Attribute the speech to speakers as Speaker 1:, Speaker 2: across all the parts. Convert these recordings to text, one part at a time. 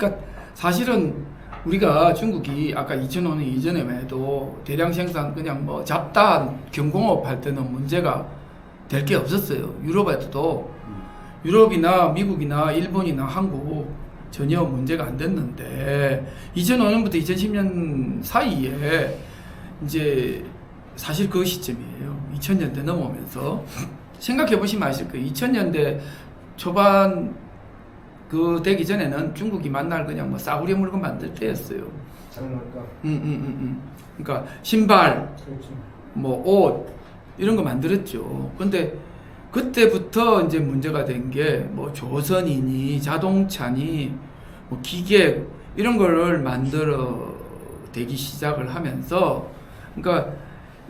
Speaker 1: 그러니까 사실은 우리가 중국이 아까 2005년 이전에만 해도 대량 생산 그냥 뭐 잡다한 경공업 할 때는 문제가 될 게 없었어요. 유럽에도 유럽이나 미국이나 일본이나 한국 전혀 문제가 안 됐는데 2005년부터 2010년 사이에 이제 사실 그 시점이에요. 2000년대 넘어오면서 생각해 보시면 아실 거예요. 2000년대 초반 그 되기 전에는 중국이 만날 그냥 뭐 싸구려 물건 만들 때였어요.
Speaker 2: 장난감.
Speaker 1: 그러니까 신발,
Speaker 2: 그렇죠.
Speaker 1: 뭐 옷 이런 거 만들었죠. 근데 그때부터 이제 문제가 된 게 뭐 조선이니 자동차니 뭐 기계 이런 거를 만들어 되기 시작을 하면서 그러니까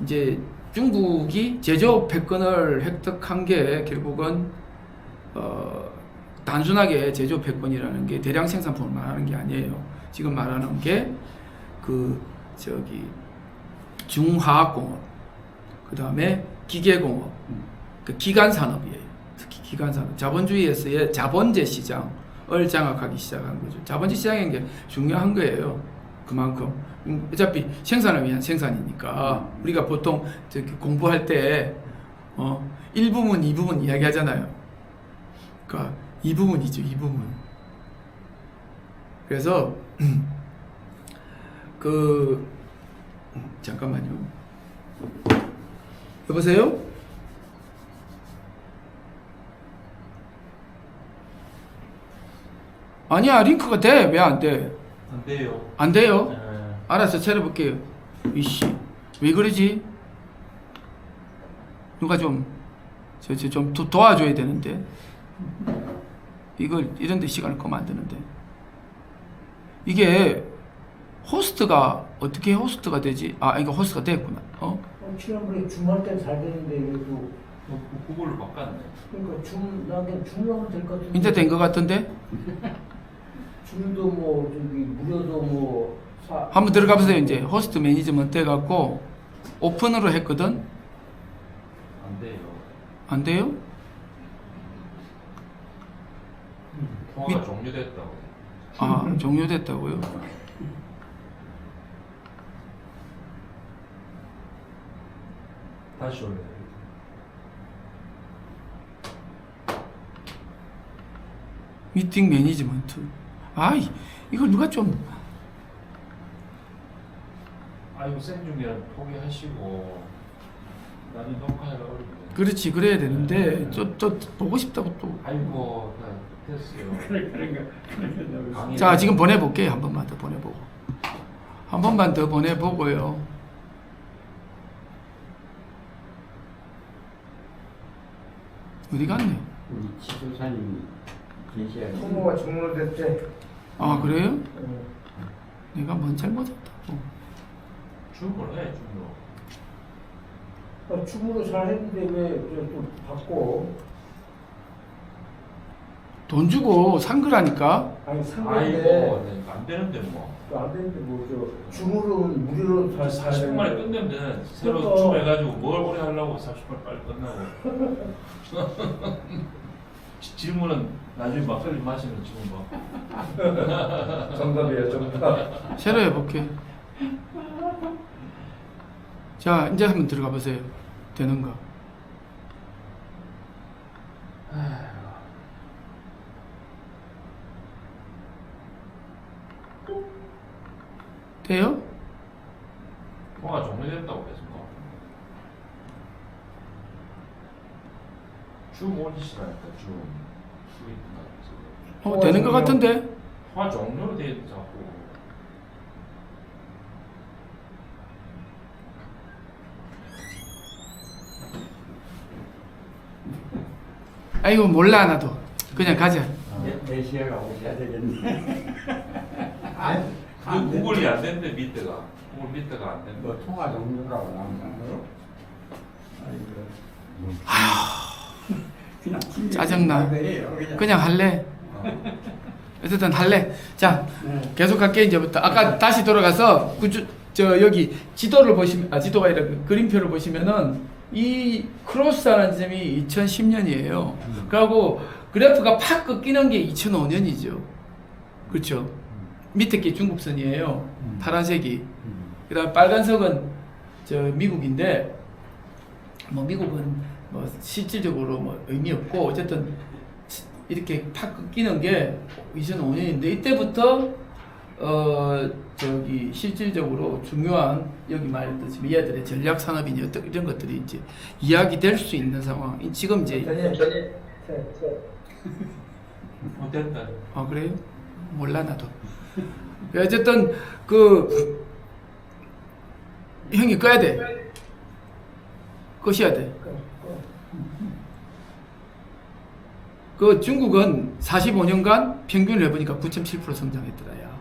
Speaker 1: 이제 중국이 제조업 패권을 획득한 게 결국은 단순하게 제조 패권이라는 게 대량 생산품을 말하는 게 아니에요. 지금 말하는 게 그 저기 중화학공업, 그 다음에 기계공업, 그 기간 산업이에요. 특히 기간 산업, 자본주의에서의 자본재 시장을 장악하기 시작한 거죠. 자본재 시장인 게 중요한 거예요. 그만큼 어차피 생산을 위한 생산이니까 우리가 보통 저기 공부할 때 1부문, 2부문 이야기하잖아요. 그러니까 2부문이죠, 2부문. 그래서 잠깐만요. 여보세요? 아니야, 링크가 돼. 왜 안 돼?
Speaker 3: 안 돼요.
Speaker 1: 안 돼요?
Speaker 3: 네.
Speaker 1: 알았어, 차려볼게요. 이씨, 왜 그러지? 누가 좀 도와줘야 되는데. 이걸 이런 데 시간을 끄면 안 되는데. 이게 호스트가 어떻게 호스트가 되지? 아, 이거 호스트가 됐구나.
Speaker 2: 지난번에 줌할 때 잘 되는데 이것도
Speaker 3: 그걸로 바꿨네.
Speaker 2: 그러니까 나한테 줌하면 될 것 같은데.
Speaker 1: 이제 된 것 같은데?
Speaker 2: 줌도 뭐 저기 무료도 뭐
Speaker 1: 한번 들어가 보세요. 이제 호스트 매니지먼트 해갖고 오픈으로 했거든.
Speaker 3: 안 돼요.
Speaker 1: 안 돼요?
Speaker 3: 통화가 종료됐다고.
Speaker 1: 아, 종료됐다고요?
Speaker 3: 다시 올려요.
Speaker 1: 미팅 매니지먼트. 아이, 이걸 누가 좀
Speaker 3: 아이고 생중계는 포기하시고 나중에 녹화해가 어렵네.
Speaker 1: 그렇지, 그래야 되는데 저 보고 싶다고 또.
Speaker 3: 아이고 다 됐어요. 강의
Speaker 1: 자, 지금 보내볼게요. 한 번만 더 보내보고. 한 번만 더 보내보고요. 어디 갔네?
Speaker 4: 우리 지도사님이 계시야.
Speaker 2: 통보가 종료됐대.
Speaker 1: 아, 그래요?
Speaker 2: 응.
Speaker 1: 내가 뭔 잘못했다고.
Speaker 3: 중으로 해 중으로.
Speaker 2: 줌으로 잘 했는데 왜 또 바꿔?
Speaker 1: 돈 주고 산 거라니까?
Speaker 2: 아니 산
Speaker 3: 아이고
Speaker 2: 건데
Speaker 3: 안 되는데 뭐.
Speaker 2: 안 되는데 뭐저 줌으로는 무료로 다
Speaker 3: 40분만에 끝내면 되네. 새로
Speaker 2: 그러니까.
Speaker 3: 줌 해가지고 뭘 오래 하려고 40분 빨리 끝나고. 질문은 나중에 막걸리 마시면 지금 뭐.
Speaker 2: 정답이에요, 정답.
Speaker 1: 새로 해볼게. 자, 이제 한번 들어가 보세요. 되는가? 돼요?
Speaker 3: 통화 종료됐다고 계속 뭐. 줌 올리시라니까 줌.
Speaker 1: 되는 것 같은데?
Speaker 3: 통화 종료로 돼 있는 자꾸.
Speaker 1: 아이고, 몰라, 나도. 그냥 가자.
Speaker 4: 4시에가 오셔야 되겠네. 아니,
Speaker 3: 구글이 안 된대 밑에가. 구글 밑에가 안 된대.
Speaker 4: 뭐 통화 종료라고 나온다. 그냥
Speaker 1: 짜증나.
Speaker 4: 그냥.
Speaker 1: 그냥 할래. 어쨌든 할래. 자, 계속 할게, 이제부터. 아까 다시 돌아가서, 여기 지도를 보시면, 지도가 아니라 그 그림표를 보시면은, 이 크로스하는 지점이 2010년이에요. 그리고 그래프가 팍 꺾이는 게 2005년이죠. 그렇죠? 밑에 게 중국선이에요. 파란색이.
Speaker 4: 음.
Speaker 1: 그다음 빨간색은 저 미국인데 뭐 미국은 뭐 실질적으로 뭐 의미 없고 어쨌든 이렇게 팍 끊기는 게 2005년인데 이때부터 저기 실질적으로 중요한 여기 말했듯이 얘들의 전략 산업이니 이런 것들이 이제 이야기될 수 있는 상황. 지금 이제
Speaker 3: 어땠다?
Speaker 1: 아 그래요? 몰라 나도. 어쨌든 그 형이 꺼야 돼. 끄셔야 돼. 그 중국은 45년간 평균을 해보니까 9.7% 성장했더라야.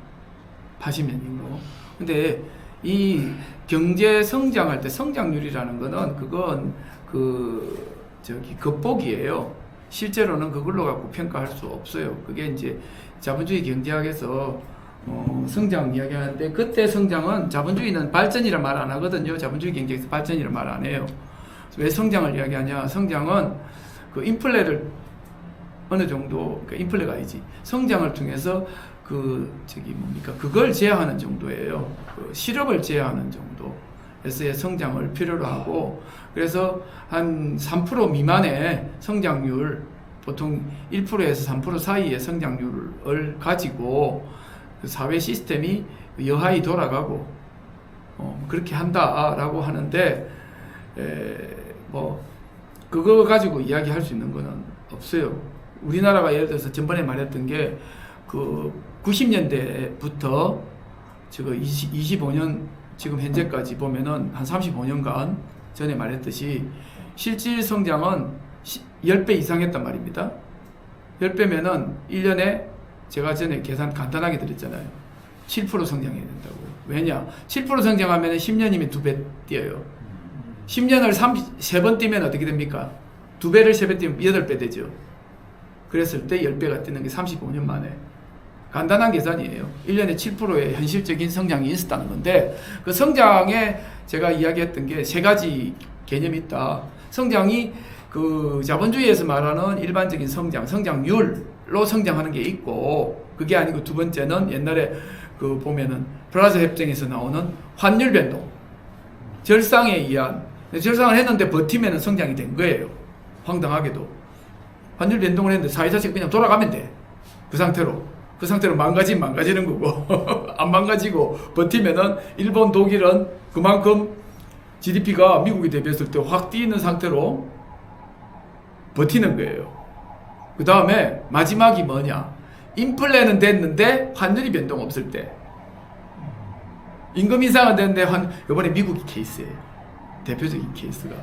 Speaker 1: 80년 이후로. 근데 이 경제 성장할 때 성장률이라는 거는 그건 그 저기 겉보기예요. 실제로는 그걸로 갖고 평가할 수 없어요. 그게 이제 자본주의 경제학에서 성장 이야기하는데 그때 성장은 자본주의는 발전이라 말 안 하거든요. 자본주의 경제에서 발전이라 말 안 해요. 왜 성장을 이야기하냐? 성장은 그 인플레를 어느 정도 그 인플레가 아니지 성장을 통해서 그 저기 뭡니까 그걸 제어하는 정도예요. 그 실업을 제어하는 정도에서의 성장을 필요로 하고 그래서 한 3% 미만의 성장률 보통 1%에서 3% 사이의 성장률을 가지고 그 사회 시스템이 여하히 돌아가고 그렇게 한다라고 하는데 뭐 그거 가지고 이야기할 수 있는 거는 없어요. 우리나라가 예를 들어서 전번에 말했던 게 그 90년대부터 지금 25년 지금 현재까지 보면은 한 35년간 전에 말했듯이 실질 성장은 10배 이상 했단 말입니다. 10배면은 1년에 제가 전에 계산 간단하게 드렸잖아요. 7% 성장해야 된다고. 왜냐? 7% 성장하면 10년이면 2배 뛰어요. 10년을 3번 뛰면 어떻게 됩니까? 2배를 3배 뛰면 8배 되죠. 그랬을 때 10배가 뛰는 게 35년 만에. 간단한 계산이에요. 1년에 7%의 현실적인 성장이 있었다는 건데 그 성장에 제가 이야기했던 게 세 가지 개념이 있다. 성장이 그 자본주의에서 말하는 일반적인 성장률로 성장하는 게 있고 그게 아니고 두 번째는 옛날에 그 보면은 브라자 협정에서 나오는 환율 변동. 절상에 의한 절상을 했는데 버티면 성장이 된 거예요. 황당하게도. 환율 변동을 했는데 사회 자체가 그냥 돌아가면 돼. 그 상태로 망가지는 거고 안 망가지고 버티면은 일본, 독일은 그만큼 GDP가 미국에 대비했을 때 확 뛰는 상태로 버티는 거예요. 그 다음에 마지막이 뭐냐? 인플레는 됐는데 환율이 변동 없을 때 임금 인상은 됐는데 이번에 미국이 케이스예요. 대표적인 케이스가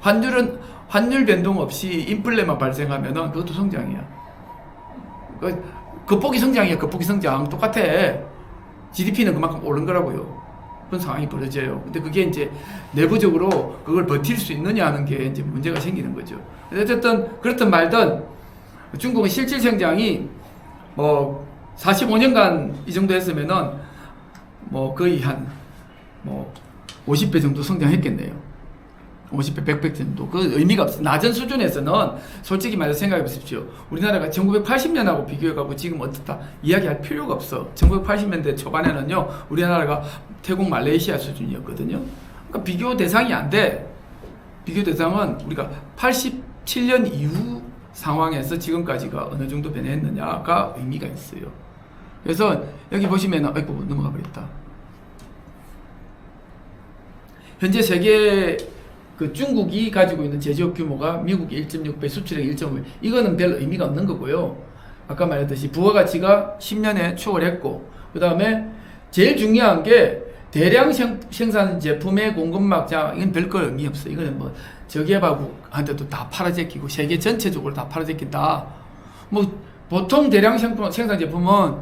Speaker 1: 환율 변동 없이 인플레만 발생하면은 그것도 성장이야. 겉보기 성장이야. 겉보기 성장 똑같아. GDP는 그만큼 오른 거라고요. 그런 상황이 벌어져요. 근데 그게 이제 내부적으로 그걸 버틸 수 있느냐 하는 게 이제 문제가 생기는 거죠. 어쨌든 그렇든 말든 중국은 실질 성장이 뭐 45년간 이 정도 했으면은 뭐 거의 한 뭐 50배 정도 성장했겠네요. 50배, 100배 정도. 그 의미가 없어. 낮은 수준에서는 솔직히 말해서 생각해 보십시오. 우리나라가 1980년하고 비교해가고 지금 어떻다 이야기할 필요가 없어. 1980년대 초반에는요, 우리나라가 태국, 말레이시아 수준이었거든요. 그러니까 비교 대상이 안 돼. 비교 대상은 우리가 87년 이후 상황에서 지금까지가 어느 정도 변했느냐가 의미가 있어요. 그래서 여기 보시면은, 아이고, 넘어가 버렸다. 현재 세계 그 중국이 가지고 있는 제조업 규모가 미국이 1.6배, 수출액 1.5배. 이거는 별 의미가 없는 거고요. 아까 말했듯이 부가가치가 10년에 추월했고, 그 다음에 제일 중요한 게 대량 생산 제품의 공급 막장. 이건 별거 의미 없어. 이거는 뭐 저개발국한테도 다 팔아제끼고 세계 전체적으로 다 팔아제낀다. 뭐 보통 대량 생산 제품은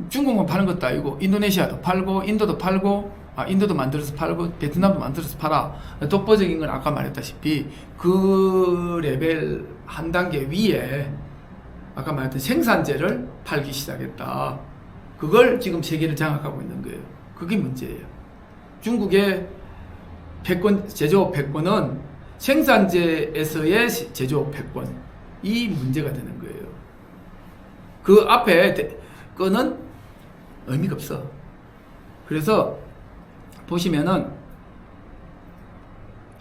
Speaker 1: 중국만 파는 것도 아니고 인도네시아도 팔고 인도도 팔고. 인도도 만들어서 팔고 베트남도 만들어서 팔아. 독보적인 건 아까 말했다시피 그 레벨 한 단계 위에 아까 말했던 생산재를 팔기 시작했다. 그걸 지금 세계를 장악하고 있는 거예요. 그게 문제예요. 중국의 패권, 제조업 패권은 생산재에서의 제조업 패권, 이 문제가 되는 거예요. 그 앞에 거는 의미가 없어. 그래서 보시면은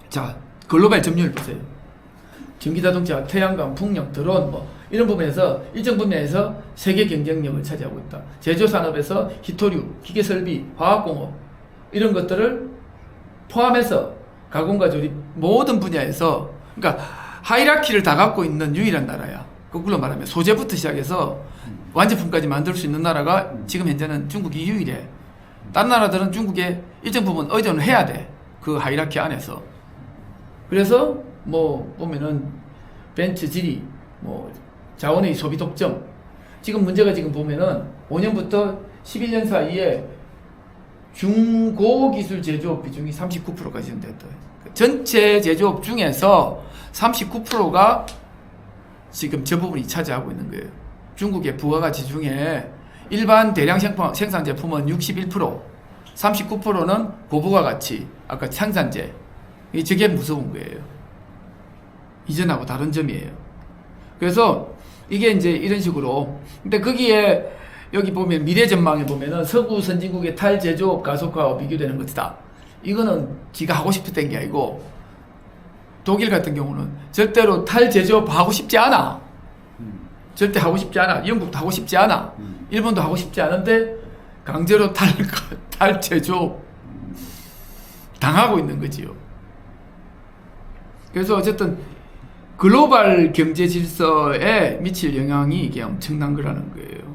Speaker 1: 자 글로벌 점유율 보세요. 전기자동차, 태양광, 풍력, 드론 뭐 이런 부분에서 일정 분야에서 세계 경쟁력을 차지하고 있다. 제조산업에서 히토류, 기계설비, 화학공업 이런 것들을 포함해서 가공과 조립 모든 분야에서 그러니까 하이라키를 다 갖고 있는 유일한 나라야. 거꾸로 말하면 소재부터 시작해서 완제품까지 만들 수 있는 나라가 지금 현재는 중국이 유일해. 다른 나라들은 중국에 일정 부분 의존을 해야 돼. 그 하이라키 안에서. 그래서 뭐 보면은 벤츠, 지리, 뭐 자원의 소비 독점. 지금 문제가 지금 보면은 5년부터 11년 사이에 중고기술 제조업 비중이 39%까지 증대했다. 전체 제조업 중에서 39%가 지금 저 부분이 차지하고 있는 거예요. 중국의 부가가치 중에 일반 대량 생산 제품은 61%, 39%는 고부가가치, 아까 생산재. 저게 무서운 거예요. 이전하고 다른 점이에요. 그래서 이게 이제 이런 식으로. 근데 거기에 여기 보면 미래 전망에 보면은 서구 선진국의 탈제조업 가속화와 비교되는 것이다. 이거는 지가 하고 싶었던 게 아니고 독일 같은 경우는 절대로 탈제조업 하고 싶지 않아. 절대 하고 싶지 않아. 영국도 하고 싶지 않아. 일본도 하고 싶지 않은데 강제로 탈제조업 당하고 있는 거지요. 그래서 어쨌든 글로벌 경제 질서에 미칠 영향이 이게 엄청난 거라는 거예요.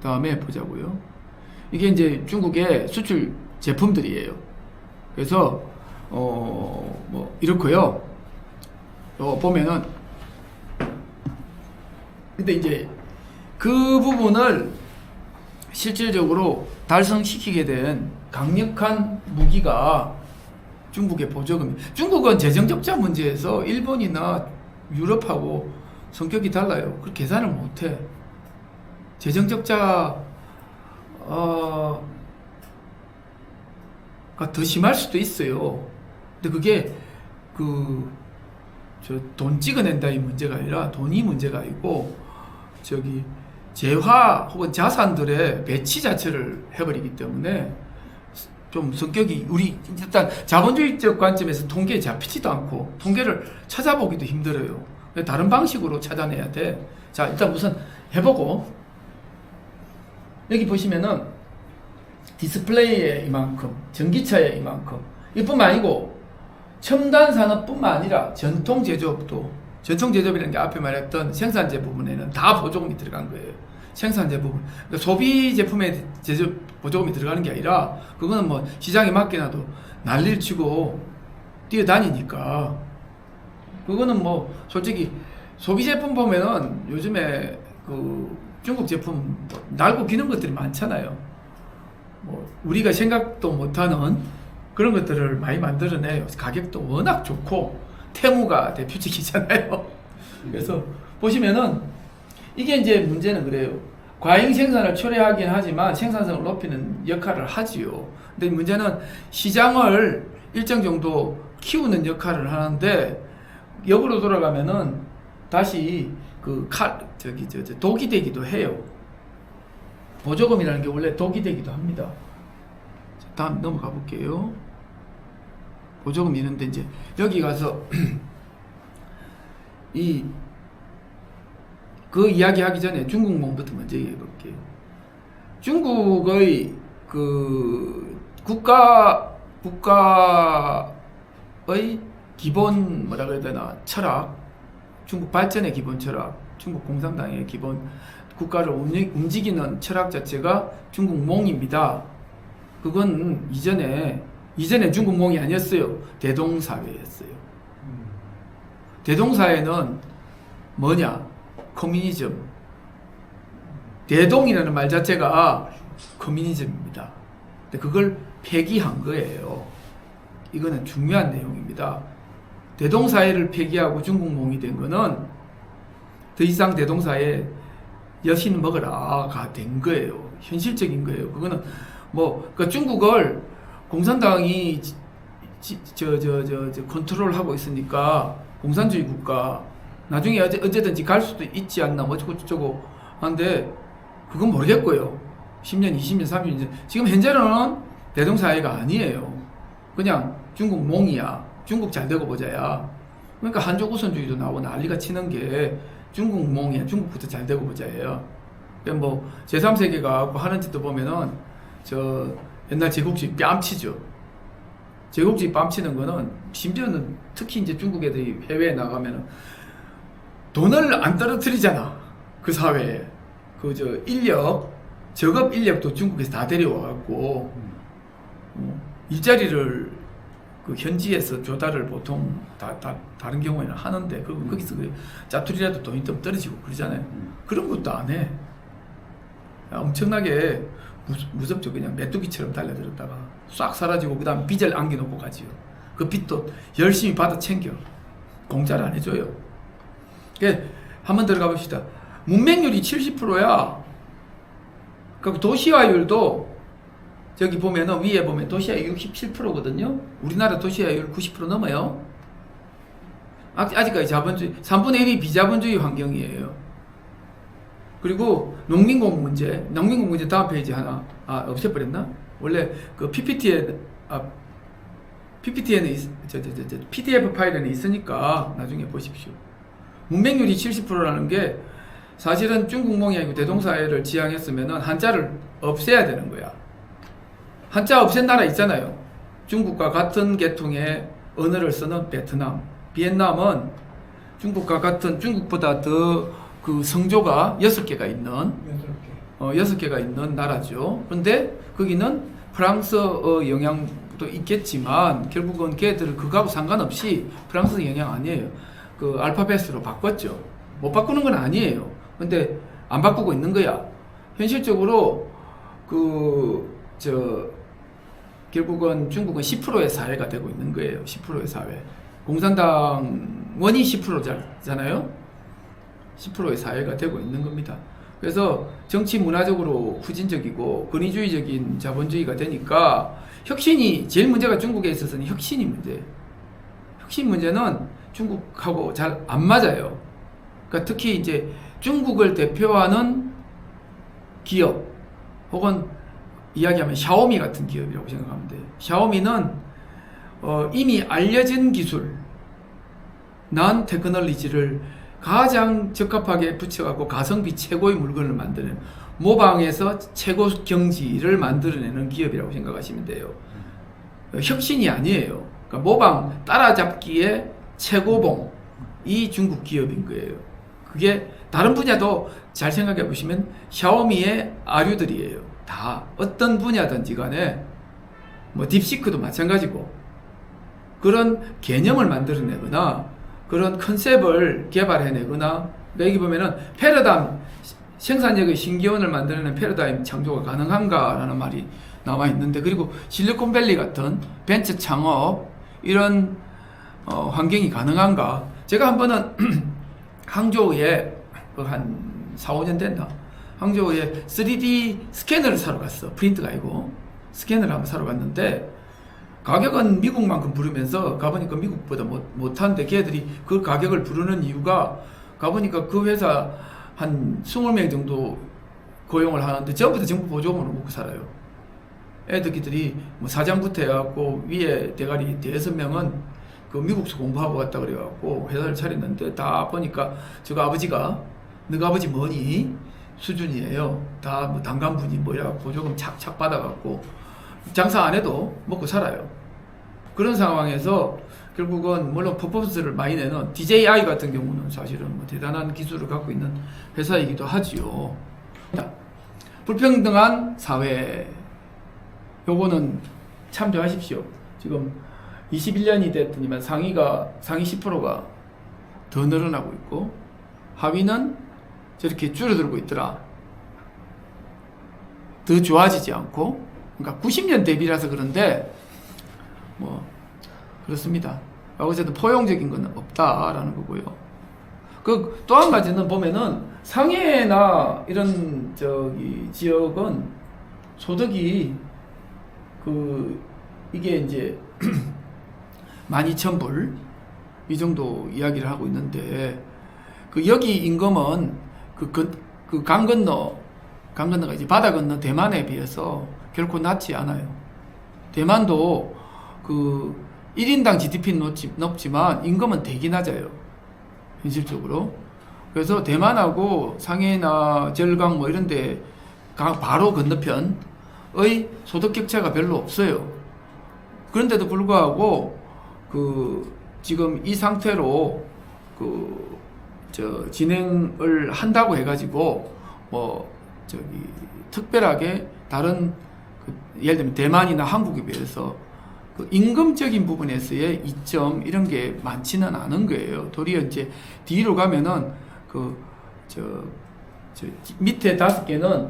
Speaker 1: 다음에 보자고요. 이게 이제 중국의 수출 제품들이에요. 그래서 뭐 이렇고요. 보면은 근데 이제 그 부분을 실질적으로 달성시키게 된 강력한 무기가 중국의 보조금. 중국은 재정적자 문제에서 일본이나 유럽하고 성격이 달라요. 그 계산을 못해. 재정적자가 더 심할 수도 있어요. 근데 그게 돈 찍어낸다 이 문제가 아니라 돈이 문제가 아니고 재화 혹은 자산들의 배치 자체를 해버리기 때문에 좀 성격이 일단 자본주의적 관점에서 통계에 잡히지도 않고 통계를 찾아보기도 힘들어요. 다른 방식으로 찾아내야 돼. 자, 일단 우선 해보고 여기 보시면은 디스플레이에 이만큼, 전기차에 이만큼 이뿐만 아니고 첨단 산업뿐만 아니라 전통 제조업도 전통 제조업이라는 게 앞에 말했던 생산재 부분에는 다 보조금이 들어간 거예요. 생산재 부분. 그러니까 소비 제품에 보조금이 들어가는 게 아니라 그거는 뭐 시장에 맡겨놔도 난리를 치고 뛰어다니니까 그거는 뭐 솔직히 소비 제품 보면은 요즘에 중국 제품 날고 기는 것들이 많잖아요. 뭐 우리가 생각도 못하는 그런 것들을 많이 만들어내요. 가격도 워낙 좋고 테무가 대표적이잖아요. 그래서 보시면은 이게 이제 문제는 그래요. 과잉 생산을 초래하긴 하지만 생산성을 높이는 역할을 하지요. 근데 문제는 시장을 일정 정도 키우는 역할을 하는데 역으로 돌아가면은 다시 독이 되기도 해요. 보조금이라는 게 원래 독이 되기도 합니다. 자, 다음 넘어가 볼게요. 보조금 이런데 이제 여기 가서 그 이야기 하기 전에 중국몽부터 먼저 얘기해 볼게요. 중국의 국가의 기본 뭐라 그래야 되나 철학, 중국 발전의 기본 철학, 중국 공산당의 기본 국가를 움직이는 철학 자체가 중국몽입니다. 그건 이전에 중국몽이 아니었어요. 대동사회였어요. 대동사회는 뭐냐? 커뮤니즘. 대동이라는 말 자체가 커뮤니즘입니다. 근데 그걸 폐기한 거예요. 이거는 중요한 내용입니다. 대동사회를 폐기하고 중국몽이 된 거는 더 이상 대동사회 여신 먹으라가 된 거예요. 현실적인 거예요. 그거는 그러니까 중국을 공산당이 컨트롤하고 있으니까 공산주의 국가 나중에 언제든지 갈 수도 있지 않나 어쩌고 저쩌고 하는데 그건 모르겠고요. 10년, 20년, 30년. 지금 현재는 대동사회가 아니에요. 그냥 중국 몽이야. 중국 잘 되고 보자야. 그러니까 한족 우선주의도 나오고 난리가 치는 게 중국 몽이야. 중국부터 잘 되고 보자예요. 그러니까 뭐 제3세계가 하는 짓도 보면은 저 옛날 제국주의 뺨치죠. 제국주의 뺨치는 거는 심지어는 특히 이제 중국 애들이 해외에 나가면은 돈을 안 떨어뜨리잖아. 그 사회에. 그 저 인력, 저급 인력도 중국에서 다 데려와갖고 일자리를 그 현지에서 조달을 보통 다른 경우에는 하는데 거기서 그 짜투리라도 돈이 좀 떨어지고 그러잖아요. 그런 것도 안 해. 엄청나게 무섭죠. 그냥 메뚜기처럼 달려들었다가 싹 사라지고 그 다음 빚을 안겨놓고 가지요. 그 빚도 열심히 받아 챙겨. 공짜를 안 해줘요. 그러니까 한번 들어가 봅시다. 문맹률이 70%야. 그 도시화율도 저기 보면은 위에 보면 도시화율 67%거든요. 우리나라 도시화율 90% 넘어요. 아직까지 자본주의 3분의 1이 비자본주의 환경이에요. 그리고 농민공 문제 다음 페이지 하나 없애버렸나? 원래 그 PPT에는 PDF 파일에는 있으니까 나중에 보십시오. 문맹률이 70%라는 게 사실은 중국몽이 아니고 대동사회를 지향했으면은 한자를 없애야 되는 거야. 한자 없앤 나라 있잖아요. 중국과 같은 계통의 언어를 쓰는 베트남, 비엔남은 중국과 같은 중국보다 더 그 성조가 6개가 있는 6개가 있는 나라죠. 그런데 거기는 프랑스어 영향도 있겠지만 결국은 걔들 그거하고 상관없이 프랑스 영향 아니에요. 그 알파벳으로 바꿨죠. 못 바꾸는 건 아니에요. 근데 안 바꾸고 있는 거야. 현실적으로 결국은 중국은 10%의 사회가 되고 있는 거예요. 10%의 사회. 공산당원이 10%잖아요. 10%의 사회가 되고 있는 겁니다. 그래서 정치 문화적으로 후진적이고 권위주의적인 자본주의가 되니까 혁신이 제일 문제가 중국에 있어서는 혁신이 문제예요. 혁신 문제는 중국하고 잘 안 맞아요. 그러니까 특히 이제 중국을 대표하는 기업 혹은 이야기하면 샤오미 같은 기업이라고 생각하면 돼요. 샤오미는 이미 알려진 기술, 난 테크놀로지를 가장 적합하게 붙여갖고 가성비 최고의 물건을 만드는 모방에서 최고 경지를 만들어내는 기업이라고 생각하시면 돼요. 혁신이 아니에요. 그러니까 모방 따라잡기에 최고봉 이 중국 기업인 거예요. 그게 다른 분야도 잘 생각해 보시면 샤오미의 아류들이에요. 다 어떤 분야든지 간에 뭐 딥시크도 마찬가지고 그런 개념을 만들어내거나 그런 컨셉을 개발해내거나 여기 보면은 패러다임 생산력의 신기원을 만들어내는 패러다임 창조가 가능한가라는 말이 나와 있는데 그리고 실리콘밸리 같은 벤처 창업 이런 환경이 가능한가 제가 한 번은 항저우에 한 4, 5년 됐나 항저우에 3D 스캐너를 사러 갔어. 프린트가 아니고 스캐너를 한번 사러 갔는데 가격은 미국만큼 부르면서 가보니까 미국보다 못한데 걔들이 그 가격을 부르는 이유가 가보니까 그 회사 한 20명 정도 고용을 하는데 전부 다 정부 보조금으로 먹고 살아요. 애들끼리 뭐 사장부터 해갖고 위에 대가리 6명은 그 미국에서 공부하고 왔다 그래갖고 회사를 차렸는데 다 보니까 저거 아버지가 너가 아버지 뭐니? 수준이에요. 다 뭐 단간분이 뭐야 보조금 착착 받아갖고 장사 안 해도 먹고 살아요. 그런 상황에서 결국은 물론 퍼포먼스를 많이 내는 DJI 같은 경우는 사실은 뭐 대단한 기술을 갖고 있는 회사이기도 하지요. 불평등한 사회 요거는 참조하십시오. 지금 21년이 됐더니만 상위 10%가 더 늘어나고 있고 하위는 저렇게 줄어들고 있더라. 더 좋아지지 않고 그러니까 90년 대비라서 그런데 뭐 그렇습니다. 어쨌든 포용적인 건 없다라는 거고요. 그 또 한 가지는 보면은 상해나 이런 저기 지역은 소득이 이게 이제 12,000불 이 정도 이야기를 하고 있는데 여기 임금은 강 건너 강 건너가 이제 바다 건너 대만에 비해서 결코 낮지 않아요. 대만도 그 1인당 GDP는 높지만 임금은 되게 낮아요. 현실적으로. 그래서 대만하고 상해나 절강 뭐 이런 데 바로 건너편의 소득 격차가 별로 없어요. 그런데도 불구하고 그 지금 이 상태로 진행을 한다고 해가지고 뭐 특별하게 다른 예를 들면 대만이나 한국에 비해서 그 임금적인 부분에서의 이점 이런 게 많지는 않은 거예요. 도리어 이제 뒤로 가면은 밑에 5개는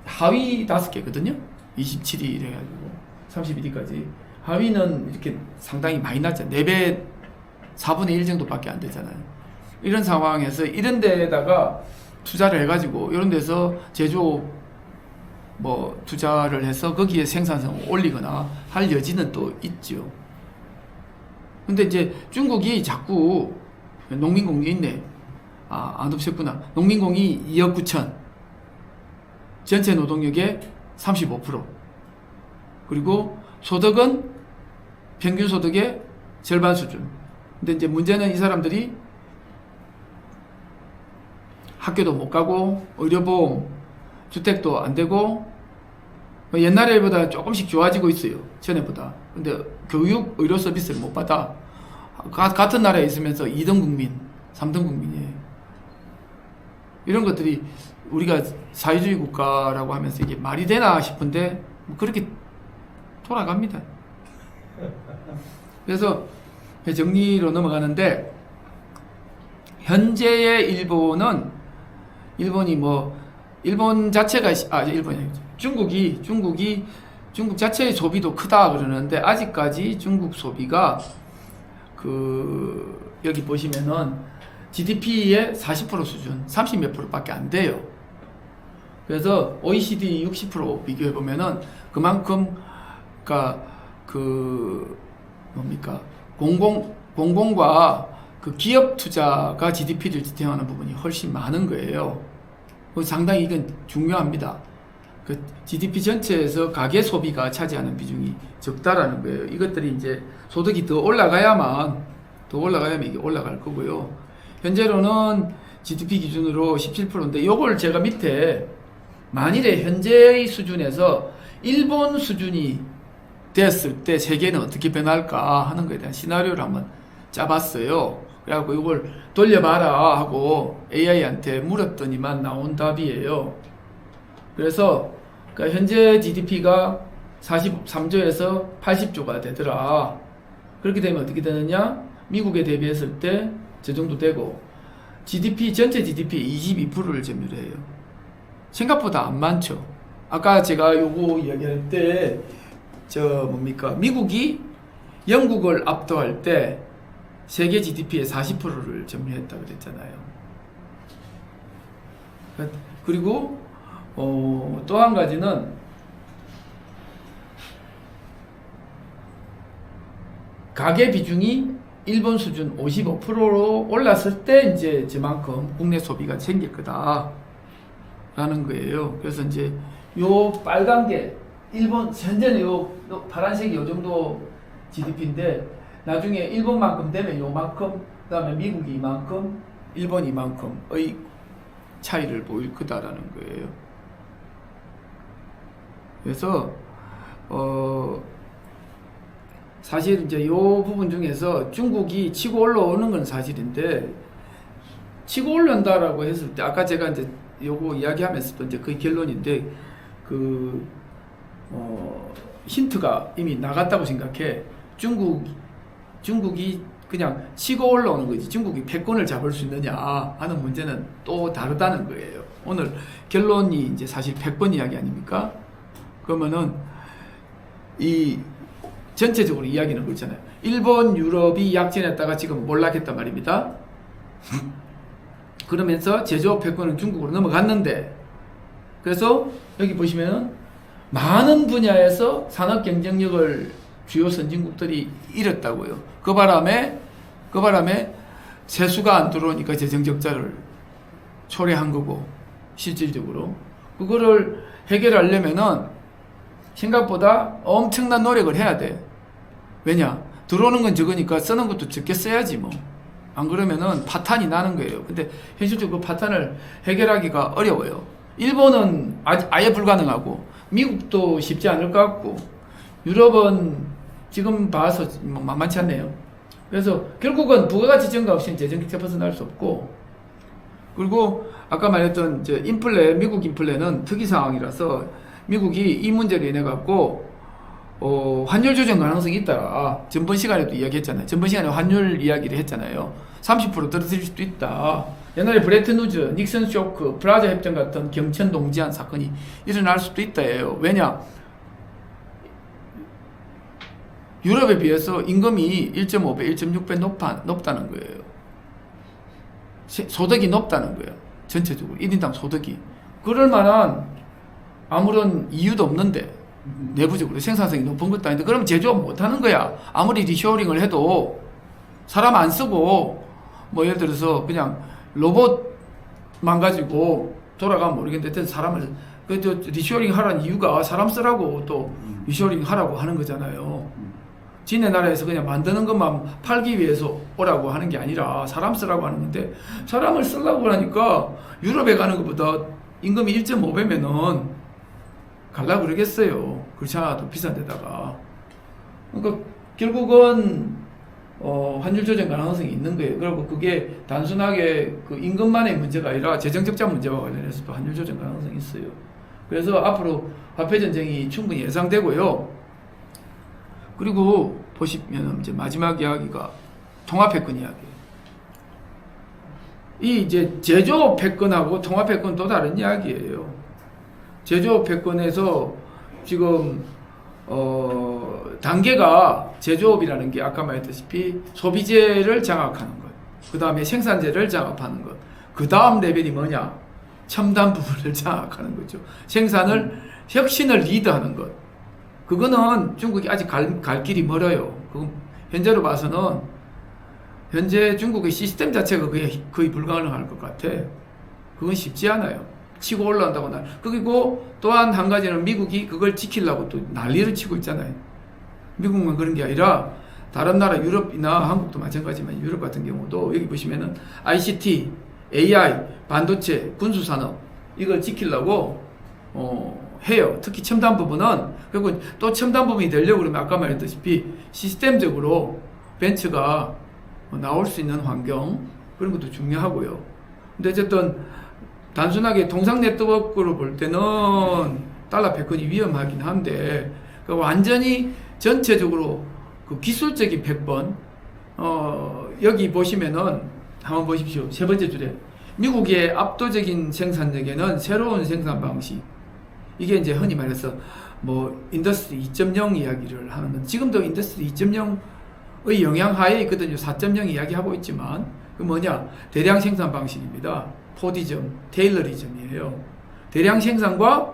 Speaker 1: 하위 5개거든요. 27위 이래가지고 31위까지. 하위는 이렇게 상당히 많이 낮죠. 4배, 4분의 1 정도밖에 안 되잖아요. 이런 상황에서 이런 데다가 투자를 해가지고 이런 데서 제조 뭐 투자를 해서 거기에 생산성을 올리거나 할 여지는 또 있죠. 근데 이제 중국이 자꾸 농민공이 있네. 안 없었구나. 농민공이 2억 9천. 전체 노동력의 35%. 그리고 소득은 평균 소득의 절반 수준. 근데 이제 문제는 이 사람들이 학교도 못 가고 의료보험, 주택도 안 되고 옛날에보다 조금씩 좋아지고 있어요. 전에보다. 근데 교육, 의료 서비스를 못 받아. 같은 나라에 있으면서 2등 국민, 3등 국민이에요. 이런 것들이 우리가 사회주의 국가라고 하면서 이게 말이 되나 싶은데 그렇게 돌아갑니다. 그래서 정리로 넘어가는데 현재의 일본 자체가 일본이 중국 자체의 소비도 크다 그러는데 아직까지 중국 소비가 여기 보시면은 GDP의 40% 수준, 30 몇 프로밖에 안 돼요. 그래서 OECD 60% 비교해 보면은 그만큼 공공과 그 기업 투자가 GDP를 지탱하는 부분이 훨씬 많은 거예요. 상당히 이건 중요합니다. 그 GDP 전체에서 가계 소비가 차지하는 비중이 적다라는 거예요. 이것들이 이제 소득이 더 올라가야만 이게 올라갈 거고요. 현재로는 GDP 기준으로 17%인데 이걸 제가 밑에 만일에 현재의 수준에서 일본 수준이 됐을 때 세계는 어떻게 변할까 하는 것에 대한 시나리오를 한번 짜봤어요. 그래갖고 이걸 돌려봐라 하고 AI한테 물었더니만 나온 답이에요. 그래서 현재 GDP가 43조에서 80조가 되더라. 그렇게 되면 어떻게 되느냐? 미국에 대비했을 때 저 정도 되고 전체 GDP 22%를 점유해요. 생각보다 안 많죠. 아까 제가 요거 이야기할 때 미국이 영국을 압도할 때 세계 GDP의 40%를 점유했다고 그랬잖아요. 그리고 또 한 가지는 가계 비중이 일본 수준 55%로 올랐을 때 이제 저만큼 국내 소비가 생길 거다라는 거예요. 그래서 이제 요 빨간 게 일본 현재는 요 파란색이 요 정도 GDP인데 나중에 일본만큼 되면 요만큼, 그다음에 미국이 이만큼, 일본이 이만큼의 차이를 보일 거다라는 거예요. 그래서 사실 이제 요 부분 중에서 중국이 치고 올라오는 건 사실인데 치고 올라온다라고 했을 때 아까 제가 이제 요거 이야기하면서도 이제 그 결론인데 힌트가 이미 나갔다고 생각해. 중국이 그냥 치고 올라오는 거지. 중국이 패권을 잡을 수 있느냐 하는 문제는 또 다르다는 거예요. 오늘 결론이 이제 사실 패권 이야기 아닙니까? 그러면은 이 전체적으로 이야기는 그렇잖아요. 일본, 유럽이 약진했다가 지금 몰락했단 말입니다. 그러면서 제조업 패권은 중국으로 넘어갔는데, 그래서 여기 보시면은 많은 분야에서 산업 경쟁력을 주요 선진국들이 잃었다고요. 그 바람에 세수가 안 들어오니까 재정 적자를 초래한 거고, 실질적으로. 그거를 해결하려면은 생각보다 엄청난 노력을 해야 돼. 왜냐? 들어오는 건 적으니까 쓰는 것도 적게 써야지 뭐. 안 그러면은 파탄이 나는 거예요. 근데 현실적으로 그 파탄을 해결하기가 어려워요. 일본은 아예 불가능하고 미국도 쉽지 않을 것 같고 유럽은 지금 봐서 뭐 만만치 않네요. 그래서 결국은 부가가치 증가 없이는 재정기세 벗어날 수 없고, 그리고 아까 말했던 미국 인플레는 특이 상황이라서 미국이 이 문제로 인해 갖고 환율 조정 가능성이 있다. 전번 시간에도 이야기했잖아요. 전번 시간에 환율 이야기를 했잖아요. 30% 떨어질 수도 있다. 옛날에 브레튼 우즈, 닉슨 쇼크, 프라자 협정 같은 경천 동지안 사건이 일어날 수도 있다예요. 왜냐? 유럽에 비해서 임금이 1.5배, 1.6배 높다는 거예요. 소득이 높다는 거예요. 전체적으로 1인당 소득이. 그럴 만한 아무런 이유도 없는데, 내부적으로 생산성이 높은 것도 아닌데, 그럼 제조업 못하는 거야. 아무리 리쇼어링을 해도 사람 안 쓰고 뭐 예를 들어서 그냥 로봇만 가지고 돌아가면 모르겠는데, 사람을 리쇼어링 하라는 이유가 사람 쓰라고 또 리쇼어링 하라고 하는 거잖아요. 지네 나라에서 그냥 만드는 것만 팔기 위해서 오라고 하는 게 아니라 사람 쓰라고 하는 건데, 사람을 쓰려고 하니까 유럽에 가는 것보다 임금이 1.5배면은 갈라 그러겠어요. 그렇지 않아도 비싼 데다가. 그러니까 결국은 환율 조정 가능성이 있는 거예요. 그리고 그게 단순하게 그 임금만의 문제가 아니라 재정 적자 문제와 관련해서도 환율 조정 가능성이 있어요. 그래서 앞으로 화폐 전쟁이 충분히 예상되고요. 그리고 보시면 이제 마지막 이야기가 통화 패권 이야기예요. 이 이제 제조업 패권하고 통화 패권 또 다른 이야기예요. 제조업 패권에서 지금 단계가 제조업이라는 게 아까 말했다시피 소비재를 장악하는 것, 그 다음에 생산재를 장악하는 것, 그 다음 레벨이 뭐냐? 첨단 부분을 장악하는 거죠. 혁신을 리드하는 것. 그거는 중국이 아직 갈 길이 멀어요. 그건 현재로 봐서는 현재 중국의 시스템 자체가 거의 불가능할 것 같아. 그건 쉽지 않아요. 치고 올라온다고 그리고 또한 한 가지는 미국이 그걸 지키려고 또 난리를 치고 있잖아요. 미국만 그런 게 아니라 다른 나라 유럽이나 한국도 마찬가지지만 유럽 같은 경우도 여기 보시면은 ICT, AI, 반도체, 군수산업 이걸 지키려고 해요. 특히 첨단 부분은, 그리고 또 첨단 부분이 되려고 그러면 아까 말했다시피 시스템적으로 벤처가 나올 수 있는 환경, 그런 것도 중요하고요. 근데 어쨌든 단순하게 통상 네트워크로 볼 때는 달러 패권이 위험하긴 한데, 완전히 전체적으로 그 기술적인 패권, 여기 보시면은 한번 보십시오. 세 번째 줄에 미국의 압도적인 생산력에는 새로운 생산 방식, 이게 이제 흔히 말해서 뭐 인더스트리 2.0 이야기를 하는, 지금도 인더스트리 2.0의 영향 하에 있거든요. 4.0 이야기하고 있지만 그 뭐냐? 대량 생산 방식입니다. 포디즘, 테일러리즘이에요. 대량 생산과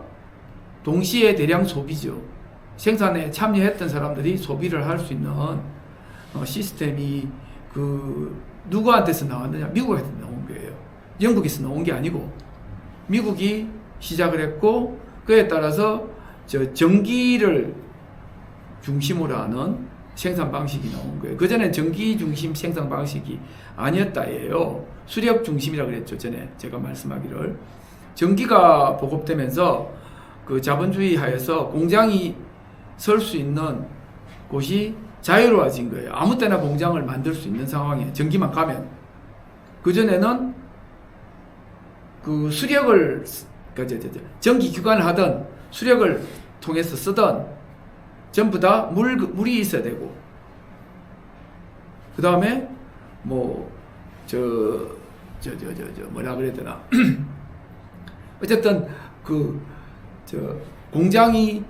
Speaker 1: 동시에 대량 소비죠. 생산에 참여했던 사람들이 소비를 할 수 있는 시스템이 누구한테서 나왔느냐? 미국한테 나온 거예요. 영국에서 나온 게 아니고 미국이 시작을 했고, 그에 따라서 전기를 중심으로 하는 생산 방식이 나온 거예요. 그전엔 전기 중심 생산 방식이 아니었다예요. 수력 중심이라고 그랬죠. 전에 제가 말씀하기를. 전기가 보급되면서 그 자본주의 하에서 공장이 설 수 있는 곳이 자유로워진 거예요. 아무 때나 공장을 만들 수 있는 상황이에요. 전기만 가면. 그전에는 그 수력을, 전기 기관을 하던 수력을 통해서 쓰던 전부 다 물이 있어야 되고, 그 다음에 뭐라 그래야 되나. 어쨌든 공장이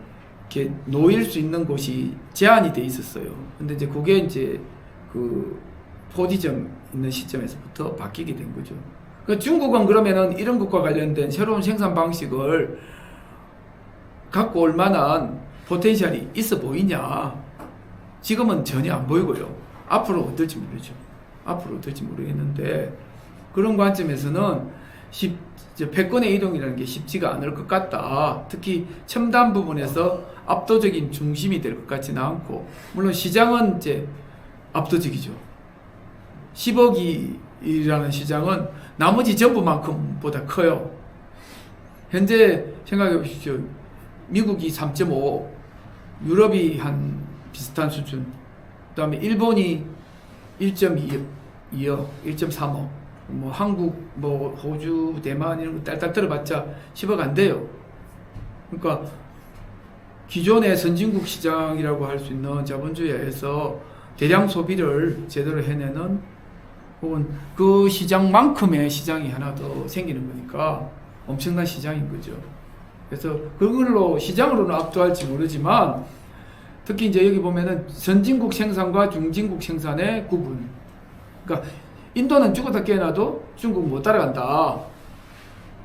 Speaker 1: 이렇게 놓일 수 있는 곳이 제한이 돼 있었어요. 근데 이제 그게 이제 포디즘 있는 시점에서부터 바뀌게 된 거죠. 중국은 그러면은 이런 것과 관련된 새로운 생산 방식을 갖고 올 만한 포텐셜이 있어 보이냐? 지금은 전혀 안 보이고요. 앞으로 어떨지 모르죠. 앞으로 어떨지 모르겠는데, 그런 관점에서는 패권의 이동이라는 게 쉽지가 않을 것 같다. 특히 첨단 부분에서 압도적인 중심이 될 것 같지는 않고, 물론 시장은 이제 압도적이죠. 10억이라는 시장은 나머지 전부만큼보다 커요. 현재 생각해 보십시오. 미국이 3.5, 유럽이 한 비슷한 수준, 그 다음에 일본이 1.2억, 1.3억, 뭐 한국, 뭐 호주, 대만 이런 거 딸딸 들어봤자 10억 안 돼요. 그러니까 기존의 선진국 시장이라고 할 수 있는 자본주의에서 대량 소비를 제대로 해내는, 혹은 그 시장만큼의 시장이 하나 더 생기는 거니까 엄청난 시장인 거죠. 그래서 그걸로 시장으로는 압도할지 모르지만, 특히 이제 여기 보면은 선진국 생산과 중진국 생산의 구분. 그러니까 인도는 죽었다 깨어나도 중국 못 따라간다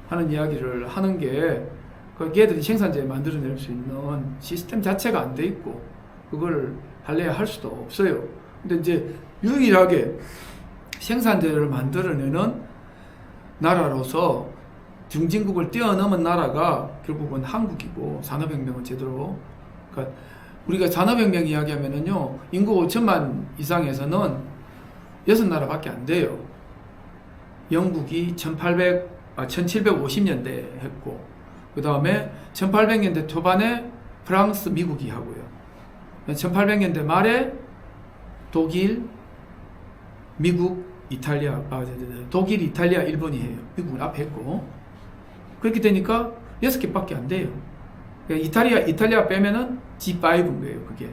Speaker 1: 하는 이야기를 하는 게, 걔들이 생산자에 만들어낼 수 있는 시스템 자체가 안 돼 있고, 그걸 할래야 할 수도 없어요. 근데 이제 유일하게 생산자를 만들어내는 나라로서 중진국을 뛰어넘은 나라가 결국은 한국이고, 산업혁명은 제대로, 그러니까 우리가 산업혁명 이야기하면은요, 인구 5천만 이상에서는 6나라밖에 안 돼요. 영국이 1750년대에 했고, 그 다음에 1800년대 초반에 프랑스, 미국이 하고요. 1800년대 말에 독일, 미국, 이탈리아, 독일, 이탈리아, 일본이 해요. 미국은 앞에 했고. 그렇게 되니까 6개밖에 안 돼요. 이탈리아 빼면은 G5인 거예요, 그게.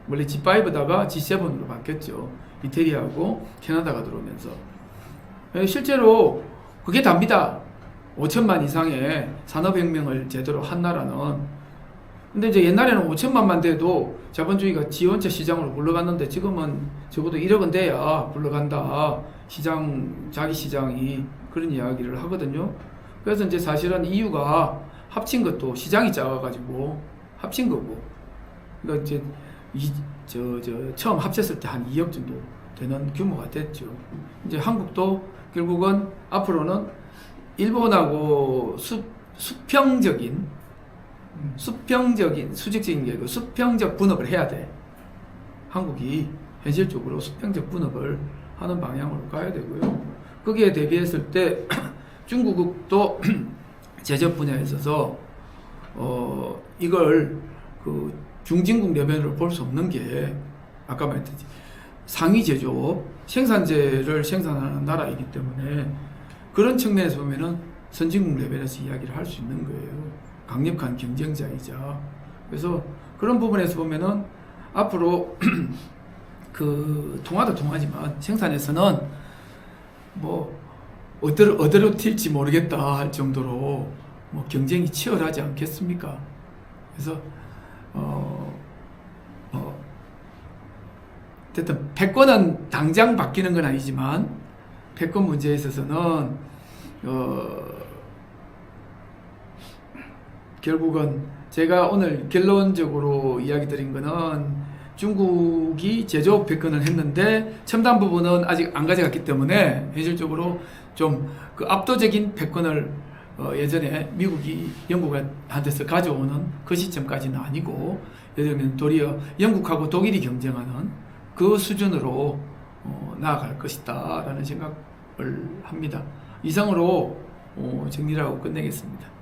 Speaker 1: 원래 G5다가 G7으로 바뀌었죠. 이태리하고 캐나다가 들어오면서. 실제로 그게 답니다. 5천만 이상의 산업혁명을 제대로 한 나라는. 근데 이제 옛날에는 5천만만 돼도 자본주의가 지원차 시장으로 굴러갔는데, 지금은 적어도 1억은 돼야 굴러간다. 자기 시장이. 그런 이야기를 하거든요. 그래서 이제 사실은 EU가 합친 것도 시장이 작아가지고 합친 거고. 그러니까 이제 처음 합쳤을 때 한 2억 정도 되는 규모가 됐죠. 이제 한국도 결국은 앞으로는 일본하고 수평적인 수직적인 게 아니고 수평적 분업을 해야 돼. 한국이 현실적으로 수평적 분업을 하는 방향으로 가야 되고요. 거기에 대비했을 때 중국도 제조업 분야에 있어서 이걸 그 중진국 레벨로 볼 수 없는 게, 아까 말했듯이 상위 제조업, 생산재를 생산하는 나라이기 때문에 그런 측면에서 보면은 선진국 레벨에서 이야기를 할 수 있는 거예요. 강력한 경쟁자이자. 그래서 그런 부분에서 보면은 앞으로 그 통화도 통하지만 생산에서는 뭐 어디로 튈지 모르겠다 할 정도로 뭐 경쟁이 치열하지 않겠습니까? 그래서 어쨌든 패권은 당장 바뀌는 건 아니지만, 패권 문제에 있어서는 결국은 제가 오늘 결론적으로 이야기 드린 거는, 중국이 제조업 패권을 했는데 첨단 부분은 아직 안 가져갔기 때문에 현실적으로 좀 그 압도적인 패권을 예전에 미국이 영국한테서 가져오는 그 시점까지는 아니고, 예를 들면 도리어 영국하고 독일이 경쟁하는 그 수준으로 나아갈 것이다 라는 생각을 합니다. 이상으로 정리를 하고 끝내겠습니다.